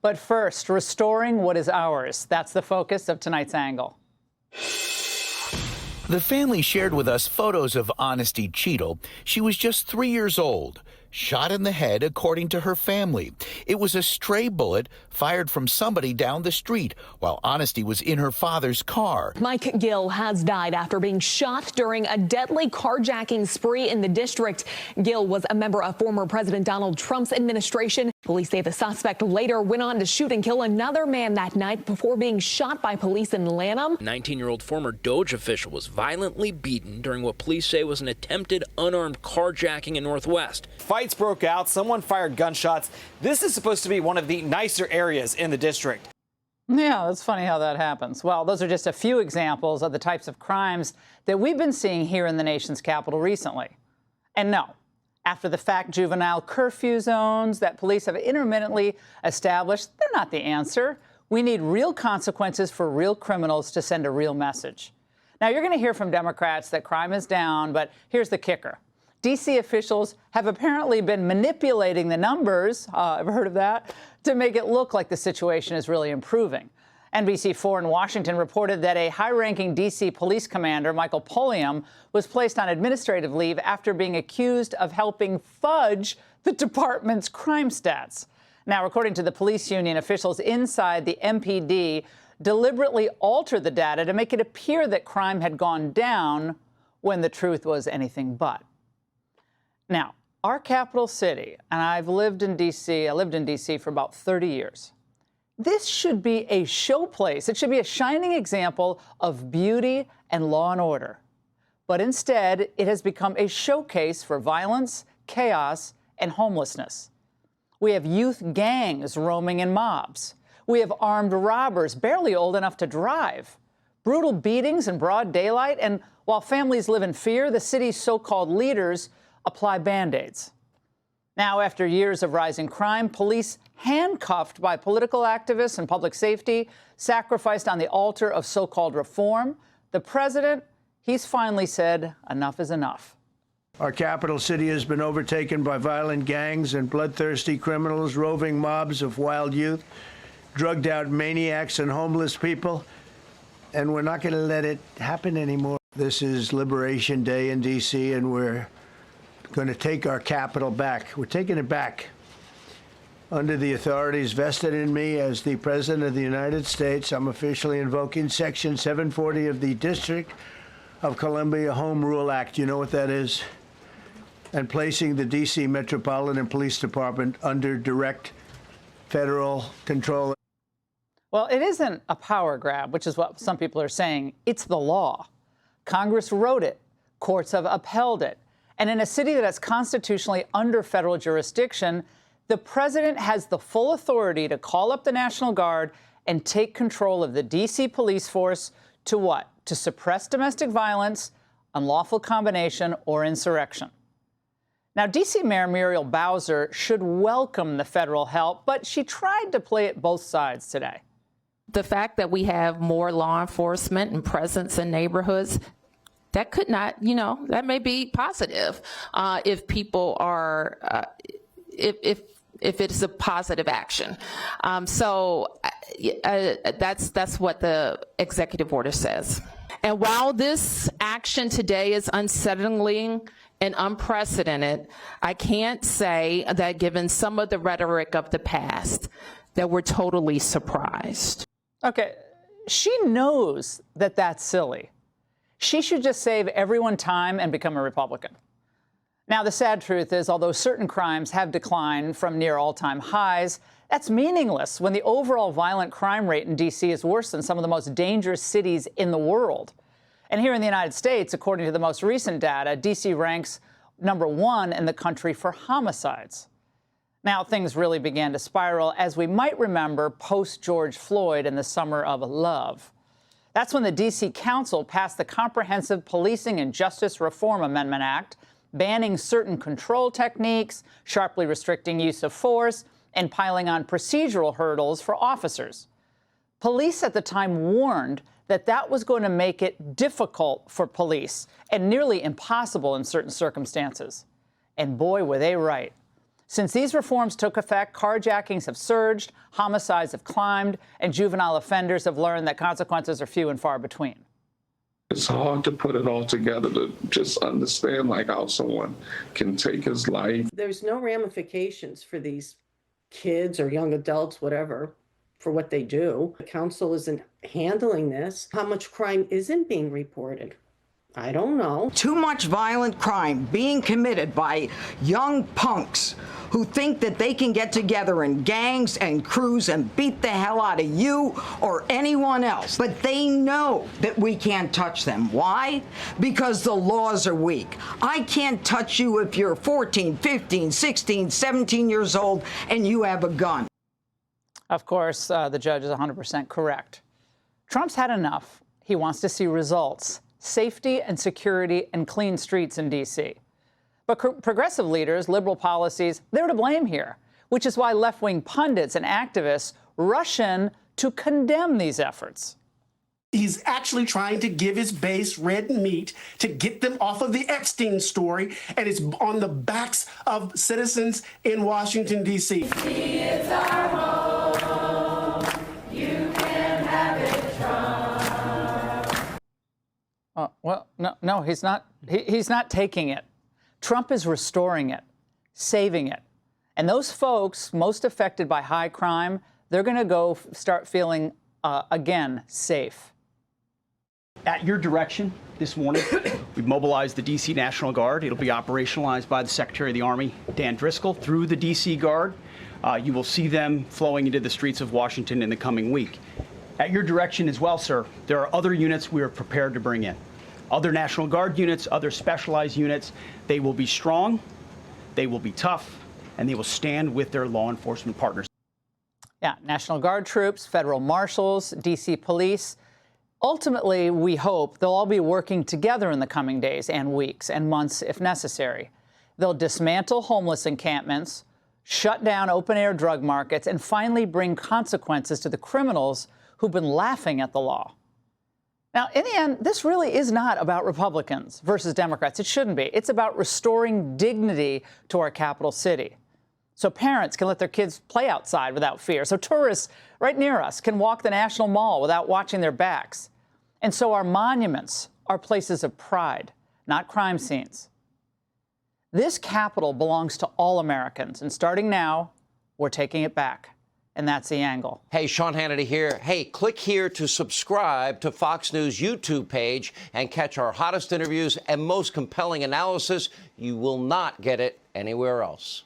But first, restoring what is ours. That's the focus of tonight's angle. The family shared with us photos of Honesty Cheadle. She was just 3 years old, shot in the head, according to her family. It was a stray bullet fired from somebody down the street while Honesty was in her father's car. Mike Gill has died after being shot during a deadly carjacking spree in the district. Gill was a member of former President Donald Trump's administration. Police say the suspect later went on to shoot and kill another man that night before being shot by police in Lanham. 19-year-old former DOJ official was violently beaten during what police say was an attempted unarmed carjacking in Northwest. Fights broke out. Someone fired gunshots. This is supposed to be one of the nicer areas in the district. Yeah, that's funny how that happens. Well, those are just a few examples of the types of crimes that we've been seeing here in the nation's capital recently. And no, after the fact juvenile curfew zones that police have intermittently established, they're not the answer. We need real consequences for real criminals to send a real message. Now, you're going to hear from Democrats that crime is down, but here's the kicker. D.C. officials have apparently been manipulating the numbers, ever heard of that, to make it look like the situation is really improving. NBC4 in Washington reported that a high-ranking D.C. police commander, Michael Pulliam, was placed on administrative leave after being accused of helping fudge the department's crime stats. Now, according to the police union, officials inside the MPD deliberately altered the data to make it appear that crime had gone down when the truth was anything but. Now, our capital city, and I've lived in D.C., I lived in D.C. for about 30 years. This should be a showplace. It should be a shining example of beauty and law and order. But instead, it has become a showcase for violence, chaos, and homelessness. We have youth gangs roaming in mobs. We have armed robbers barely old enough to drive. Brutal beatings in broad daylight. And while families live in fear, the city's so-called leaders apply Band-Aids. Now, after years of rising crime, police handcuffed by political activists and public safety, sacrificed on the altar of so-called reform. The president, he's finally said enough is enough. Our capital city has been overtaken by violent gangs and bloodthirsty criminals, roving mobs of wild youth, drugged-out maniacs and homeless people, and we're not going to let it happen anymore. This is Liberation Day in D.C., and we're going to take our capital back. We're taking it back under the authorities vested in me as the President of the United States. I'm officially invoking Section 740 of the District of Columbia Home Rule Act. You know what that is? And placing the D.C. Metropolitan Police Department under direct federal control. Well, it isn't a power grab, which is what some people are saying. It's the law. Congress wrote it. Courts have upheld it. And in a city that is constitutionally under federal jurisdiction, the president has the full authority to call up the National Guard and take control of the D.C. police force to what? To suppress domestic violence, unlawful combination, or insurrection. Now, D.C. Mayor Muriel Bowser should welcome the federal help, but she tried to play it both sides today. The fact that we have more law enforcement and presence in neighborhoods, that could not, that may be positive if people are, if it's a positive action. So that's what the executive order says. And while this action today is unsettling and unprecedented, I can't say that given some of the rhetoric of the past that we're totally surprised. Okay, she knows that that's silly. She should just save everyone time and become a Republican. Now, the sad truth is, although certain crimes have declined from near all-time highs, that's meaningless when the overall violent crime rate in D.C. is worse than some of the most dangerous cities in the world. And here in the United States, according to the most recent data, D.C. ranks #1 in the country for homicides. Now, things really began to spiral, as we might remember, post-George Floyd in the summer of love. That's when the D.C. Council passed the Comprehensive Policing and Justice Reform Amendment Act, banning certain control techniques, sharply restricting use of force, and piling on procedural hurdles for officers. Police at the time warned that that was going to make it difficult for police and nearly impossible in certain circumstances. And boy, were they right. Since these reforms took effect, carjackings have surged, homicides have climbed, and juvenile offenders have learned that consequences are few and far between. It's hard to put it all together to just understand like how someone can take his life. There's no ramifications for these kids or young adults, whatever, for what they do. The council isn't handling this. How much crime isn't being reported? I don't know. Too much violent crime being committed by young punks who think that they can get together in gangs and crews and beat the hell out of you or anyone else. But they know that we can't touch them. Why? Because the laws are weak. I can't touch you if you're 14, 15, 16, 17 years old and you have a gun. Of course, the judge is 100% correct. Trump's had enough. He wants to see results. Safety and security and clean streets in D.C. But progressive leaders, liberal policies, they're to blame here, which is why left-wing pundits and activists rush in to condemn these efforts. He's actually trying to give his base red meat to get them off of the Epstein story, and it's on the backs of citizens in Washington, D.C. It's our home. You can have it, Trump. Well, no, he's not. He's not taking it. Trump is restoring it, saving it. And those folks most affected by high crime, they're going to go start feeling, again, safe. At your direction this morning, we've mobilized the D.C. National Guard. It'll be operationalized by the Secretary of the Army, Dan Driscoll, through the D.C. Guard. You will see them flowing into the streets of Washington in the coming week. At your direction as well, sir, there are other units we are prepared to bring in. Other National Guard units, other specialized units. They will be strong, they will be tough, and they will stand with their law enforcement partners. Yeah, National Guard troops, federal marshals, D.C. police. Ultimately, we hope they'll all be working together in the coming days and weeks and months if necessary. They'll dismantle homeless encampments, shut down open-air drug markets, and finally bring consequences to the criminals who've been laughing at the law. Now, in the end, this really is not about Republicans versus Democrats. It shouldn't be. It's about restoring dignity to our capital city, so parents can let their kids play outside without fear, so tourists right near us can walk the National Mall without watching their backs, and so our monuments are places of pride, not crime scenes. This capital belongs to all Americans, and starting now, we're taking it back. And that's The Angle. Hey, Sean Hannity here. Hey, click here to subscribe to Fox News YouTube page and catch our hottest interviews and most compelling analysis. You will not get it anywhere else.